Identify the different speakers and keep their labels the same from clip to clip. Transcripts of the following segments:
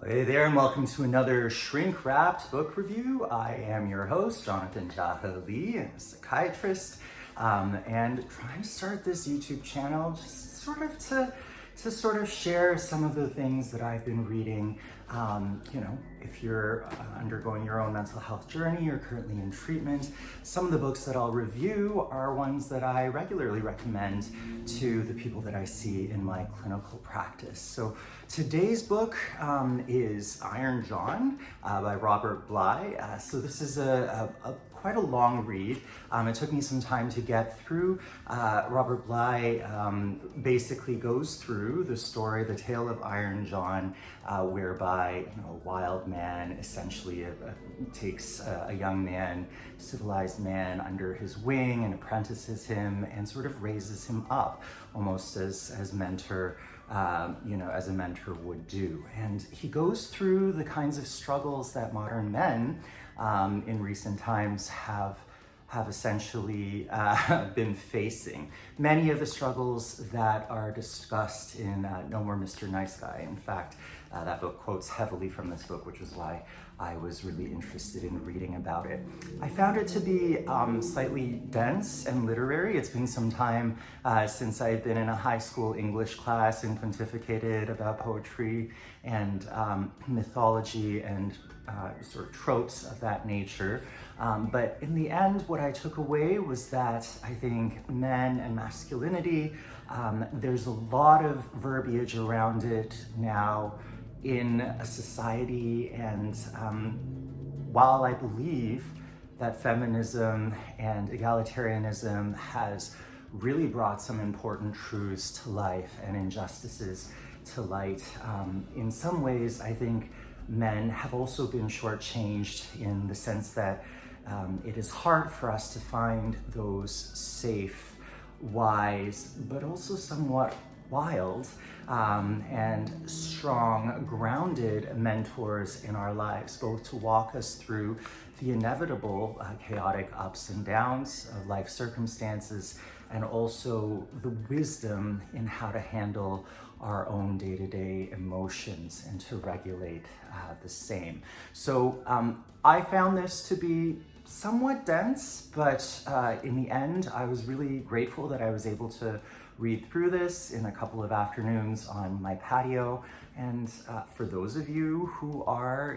Speaker 1: Hey there, and welcome to another shrink-wrapped book review. I am your host, Jonathan Jaha Lee, I'm a psychiatrist, and trying to start this YouTube channel just sort of share some of the things that I've been reading. If you're undergoing your own mental health journey or currently in treatment, some of the books that I'll review are ones that I regularly recommend to the people that I see in my clinical practice. So today's book is Iron John by Robert Bly. So this is quite a long read. It took me some time to get through. Robert Bly basically goes through the story, the tale of Iron John, whereby a wild man essentially takes a young man, civilized man, under his wing and apprentices him and sort of raises him up almost as mentor. As a mentor would do. And he goes through the kinds of struggles that modern men in recent times have essentially been facing. Many of the struggles that are discussed in No More Mr. Nice Guy. In fact, that book quotes heavily from this book, which is why I was really interested in reading about it. I found it to be slightly dense and literary. It's been some time since I've been in a high school English class and pontificated about poetry and mythology and sort of tropes of that nature. But in the end, what I took away was that I think men and masculinity, there's a lot of verbiage around it now in a society, and while I believe that feminism and egalitarianism has really brought some important truths to life and injustices to light, in some ways I think men have also been shortchanged in the sense that it is hard for us to find those safe, wise, but also somewhat wild and strong, grounded mentors in our lives, both to walk us through the inevitable chaotic ups and downs of life circumstances, and also the wisdom in how to handle our own day-to-day emotions and to regulate the same. So I found this to be somewhat dense, but in the end, I was really grateful that I was able to read through this in a couple of afternoons on my patio. And for those of you who are,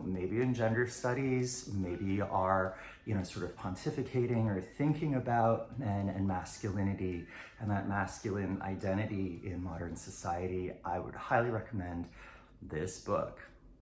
Speaker 1: maybe in gender studies, maybe are, sort of pontificating or thinking about men and masculinity and that masculine identity in modern society, I would highly recommend this book.